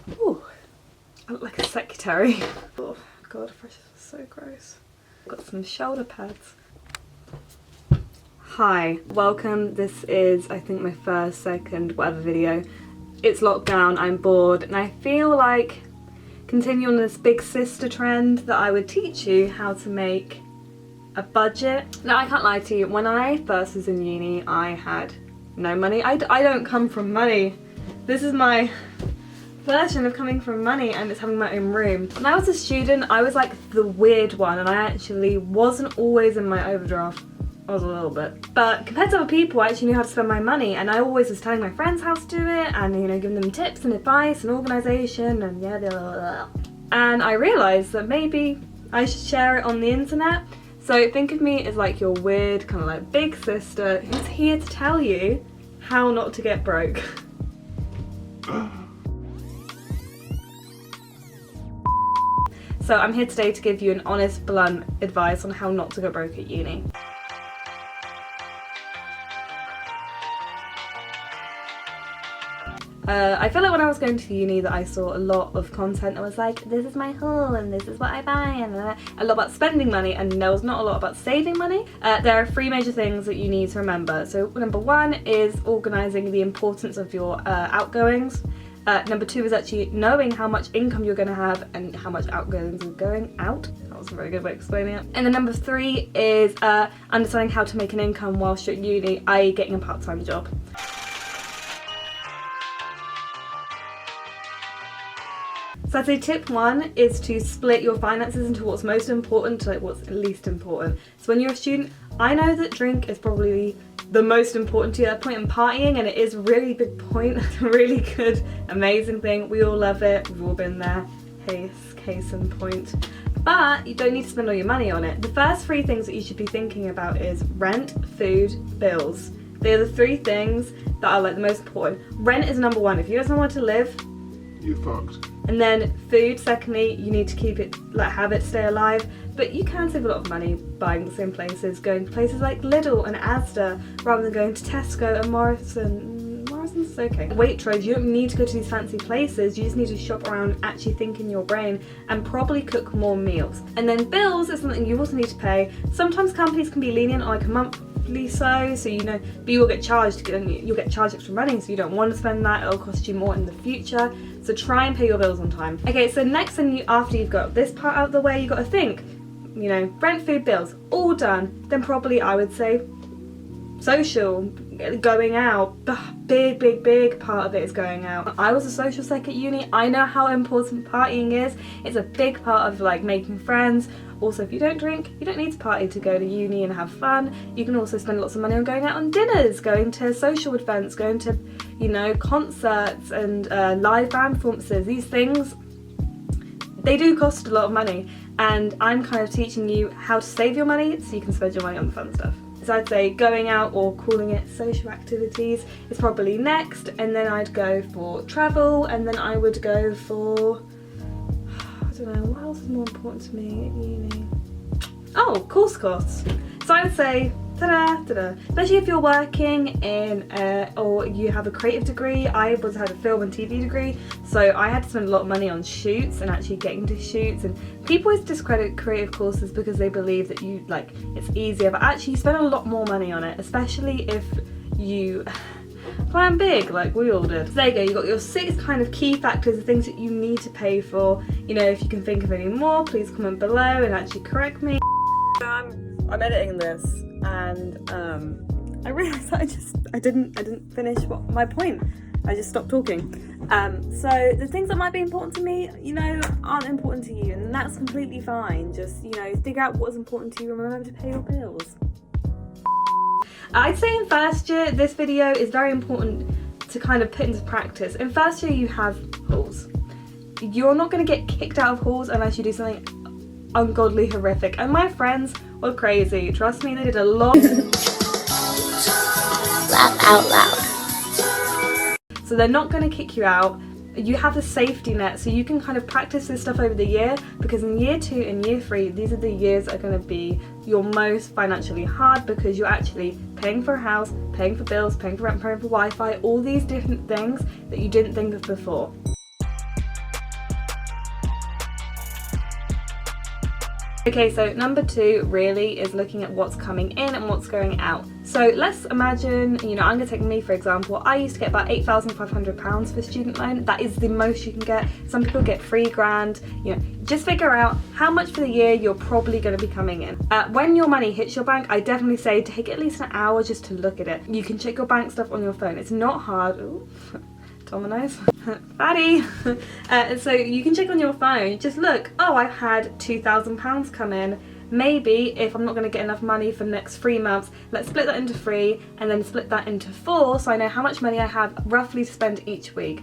Ooh, I look like a secretary. Oh god, fresh is so gross. Got some shoulder pads. Hi, welcome. This is, I think, my first, second, whatever video. It's lockdown, I'm bored, and I feel like continuing this big sister trend that I would teach you how to make a budget. Now, I can't lie to you, when I first was in uni, I had no money. I don't come from money. This is my version of coming from money, and it's having my own room. When I was a student, I was like the weird one, and I actually wasn't always in my overdraft. I was a little bit. But compared to other people, I actually knew how to spend my money, and I always was telling my friends how to do it, and you know, giving them tips and advice and organisation and yeah, blah, blah, blah. And I realised that maybe I should share it on the internet. So think of me as like your weird kind of like big sister who's here to tell you how not to get broke. So I'm here today to give you an honest, blunt advice on how not to go broke at uni. I feel like when I was going to uni that I saw a lot of content that was like, this is my haul and this is what I buy, and a lot about spending money, and there was not a lot about saving money. There are three major things that you need to remember. So number one is organising the importance of your outgoings. Number two is actually knowing how much income you're going to have and how much outgoings are going out. That was a very good way of explaining it. And then number three is understanding how to make an income whilst you're at uni, i.e. getting a part-time job. So I'd say tip one is to split your finances into what's most important to like what's least important. So when you're a student, I know that drink is probably the most important to you at that point in partying, and it is a really big point, a really good, amazing thing. We all love it, we've all been there, case in point. But you don't need to spend all your money on it. The first three things that you should be thinking about is rent, food, bills. They are the three things that are like the most important. Rent is number one. If you don't know where to live, you're fucked. And then food, secondly, you need to keep it, like have it stay alive, but you can save a lot of money buying the same places, going to places like Lidl and Asda, rather than going to Tesco and Morrison's okay. Waitrose, you don't need to go to these fancy places, you just need to shop around, actually think in your brain, and probably cook more meals. And then bills is something you also need to pay. Sometimes companies can be lenient, like a monthly so you know, but you will get charged, you'll get charged extra money, so you don't want to spend that, it'll cost you more in the future. So try and pay your bills on time. Okay, so next thing, after you've got this part out of the way, you've got to think, you know, rent, food, bills, all done. Then probably I would say social, going out. The big part of it is going out. I was a social sec at uni. I know how important partying is. It's a big part of like making friends. Also, if you don't drink, you don't need to party to go to uni and have fun. You can also spend lots of money on going out on dinners, going to social events, going to, you know, concerts and live band performances. These things, they do cost a lot of money, and I'm kind of teaching you how to save your money so you can spend your money on the fun stuff. So I'd say going out, or calling it social activities, is probably next, and then I'd go for travel, and then I would go for, I don't know, what else is more important to me at uni? Oh, course costs. So I would say, especially if you're working in, or you have a creative degree. I had a film and TV degree, so I had to spend a lot of money on shoots and actually getting to shoots, and people always discredit creative courses because they believe that you, like, it's easier, but actually you spend a lot more money on it, especially if you plan big like we all did. So there you go, you've got your 6 kind of key factors of things that you need to pay for. You know, if you can think of any more, please comment below and actually correct me. I'm editing this, and I realised I didn't finish my point. I just stopped talking. So the things that might be important to me, you know, aren't important to you, and that's completely fine. Just, you know, figure out what's important to you and remember to pay your bills. I'd say in first year, this video is very important to kind of put into practice. In first year, you have halls. You're not going to get kicked out of halls unless you do something ungodly horrific, and my friends were crazy. Trust me, they did a lot. Laugh out loud. So they're not going to kick you out. You have the safety net, so you can kind of practice this stuff over the year, because in year 2 and year 3, these are the years that are going to be your most financially hard, because you're actually paying for a house, paying for bills, paying for rent, paying for Wi-Fi, all these different things that you didn't think of before. Okay, so number 2 really is looking at what's coming in and what's going out. So let's imagine, I'm going to take me for example. I used to get about £8,500 for student loan. That is the most you can get. Some people get £3,000. Just figure out how much for the year you're probably going to be coming in. When your money hits your bank, I definitely say take at least an hour just to look at it. You can check your bank stuff on your phone. It's not hard. Ooh. Dominoes. Fatty! So you can check on your phone, just look, oh, I've had £2,000 come in. Maybe if I'm not going to get enough money for the next 3 months, let's split that into 3 and then split that into 4 so I know how much money I have roughly to spend each week.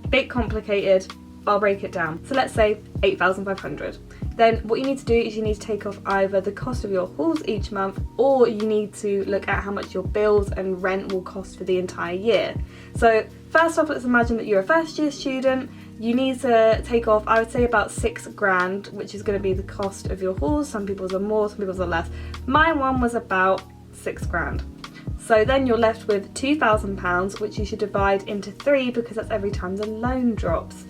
Bit complicated, I'll break it down. So let's say 8,500. Then what you need to do is you need to take off either the cost of your halls each month, or you need to look at how much your bills and rent will cost for the entire year. So first off, let's imagine that you're a first year student. You need to take off, I would say, about £6,000, which is going to be the cost of your halls. Some people's are more, some people's are less. My one was about £6,000. So then you're left with £2,000, which you should divide into 3 because that's every time the loan drops.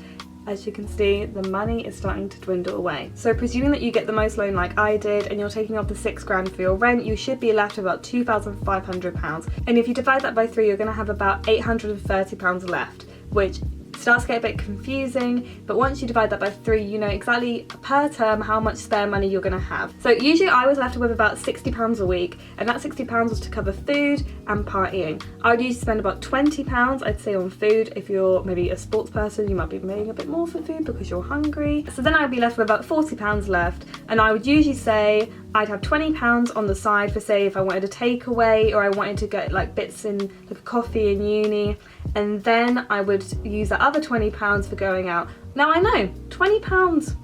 As you can see, the money is starting to dwindle away. So presuming that you get the most loan like I did and you're taking off the £6,000 for your rent, you should be left with about £2,500. And if you divide that by 3, you're going to have about £830 left, which starts to get a bit confusing, but once you divide that by 3, you know exactly per term how much spare money you're going to have. So usually I was left with about £60 a week, and that £60 was to cover food and partying. I would usually spend about £20, I'd say, on food. If you're maybe a sports person, you might be paying a bit more for food because you're hungry. So then I'd be left with about £40 left, and I would usually say I'd have £20 on the side for, say, if I wanted a takeaway or I wanted to get like bits in like a coffee in uni, and then I would use that other £20 for going out. Now I know £20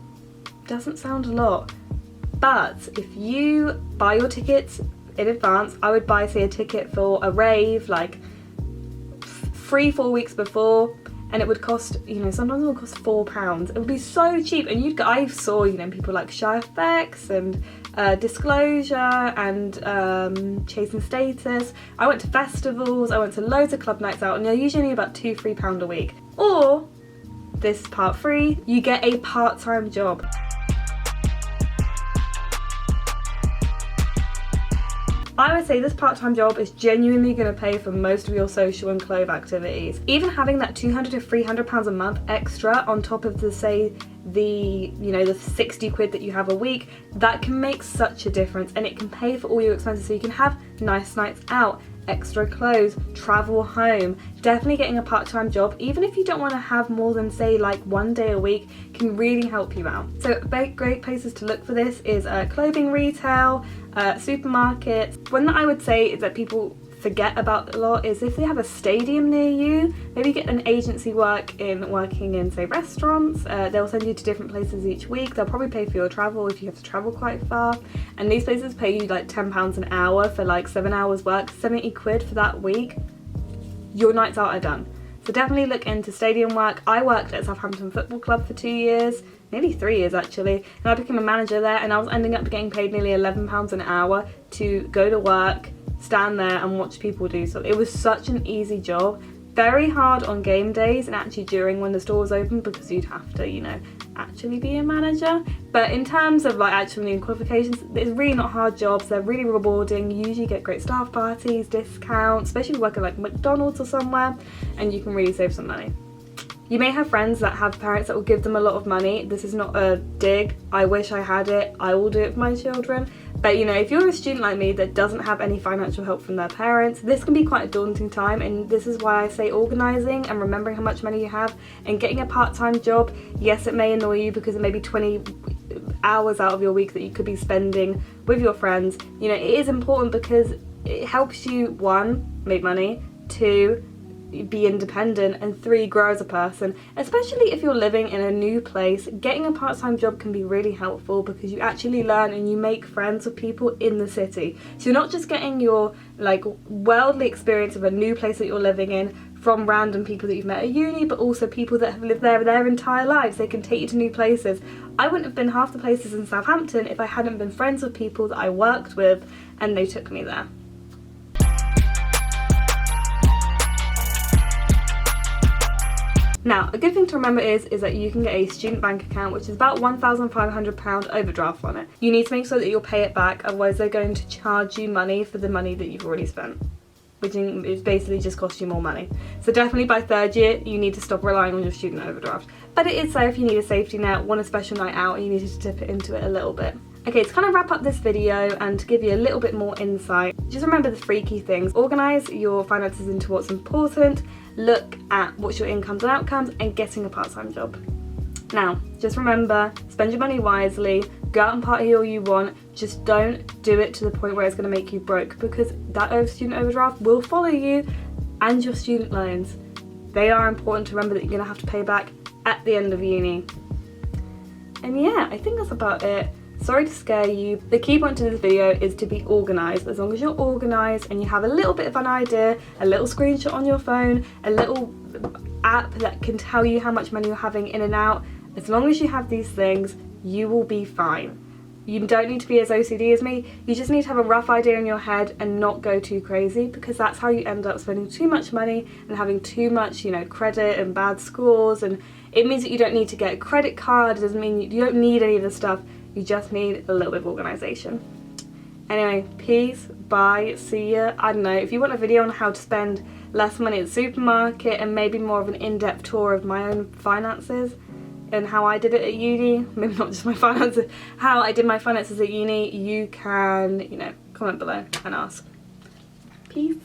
doesn't sound a lot, but if you buy your tickets in advance, I would buy, say, a ticket for a rave like 3-4 weeks before, and it would cost, sometimes it would cost £4. It would be so cheap, and I saw, people like Shy FX and Disclosure and Chasing Status. I went to festivals, I went to loads of club nights out, and they're usually only about £2-3 a week. Or, this is part 3, you get a part-time job. I would say this part-time job is genuinely going to pay for most of your social and clove activities. Even having that £200 to £300 a month extra on top of the 60 quid that you have a week, that can make such a difference, and it can pay for all your expenses, so you can have nice nights out, extra clothes, travel home. Definitely getting a part-time job, even if you don't want to have more than, say, like 1 day a week, can really help you out. So great places to look for this is clothing retail, supermarkets. One that I would say is that people forget about a lot is if they have a stadium near you, maybe get an agency working in, say, restaurants. They'll send you to different places each week. They'll probably pay for your travel if you have to travel quite far, and these places pay you like £10 an hour for like 7 hours work, 70 quid for that week. Your nights out are done. So definitely look into stadium work. I worked at Southampton Football Club for 2 years, nearly 3 years actually, and I became a manager there, and I was ending up getting paid nearly £11 an hour to go to work, stand there and watch people do so. It was such an easy job. Very hard on game days and actually during when the store was open, because you'd have to, actually be a manager. But in terms of like actually needing qualifications, it's really not hard jobs. They're really rewarding. You usually get great staff parties, discounts, especially if you work at like McDonald's or somewhere, and you can really save some money. You may have friends that have parents that will give them a lot of money. This is not a dig. I wish I had it. I will do it for my children. But if you're a student like me that doesn't have any financial help from their parents, this can be quite a daunting time, and this is why I say organising and remembering how much money you have and getting a part-time job. Yes, it may annoy you because it may be 20 hours out of your week that you could be spending with your friends. It is important because it helps you, 1, make money, 2, be independent, and 3, grow as a person. Especially if you're living in a new place, getting a part-time job can be really helpful because you actually learn and you make friends with people in the city. So you're not just getting your like worldly experience of a new place that you're living in from random people that you've met at uni, but also people that have lived there their entire lives. They can take you to new places. I wouldn't have been half the places in Southampton if I hadn't been friends with people that I worked with and they took me there. Now, a good thing to remember is that you can get a student bank account, which is about £1,500 overdraft on it. You need to make sure that you'll pay it back, otherwise they're going to charge you money for the money that you've already spent, which is basically just cost you more money. So definitely by 3rd year, you need to stop relying on your student overdraft. But it is so if you need a safety net, want a special night out, and you need to dip it into it a little bit. Okay, to kind of wrap up this video and to give you a little bit more insight, just remember the 3 key things. Organise your finances into what's important, look at what's your incomes and outcomes, and getting a part-time job. Now, just remember, spend your money wisely, go out and party all you want, just don't do it to the point where it's going to make you broke, because that student overdraft will follow you and your student loans. They are important to remember that you're going to have to pay back at the end of uni. And yeah, I think that's about it. Sorry to scare you. The key point to this video is to be organised. As long as you're organised and you have a little bit of an idea, a little screenshot on your phone, a little app that can tell you how much money you're having in and out, as long as you have these things, you will be fine. You don't need to be as OCD as me, you just need to have a rough idea in your head and not go too crazy, because that's how you end up spending too much money and having too much, credit and bad scores, and it means that you don't need to get a credit card. It doesn't mean you don't need any of this stuff. You just need a little bit of organisation. Anyway, peace, bye, see ya. I don't know, if you want a video on how to spend less money at the supermarket and maybe more of an in-depth tour of my own finances and how I did it at uni, maybe not just my finances, how I did my finances at uni, you can, comment below and ask. Peace.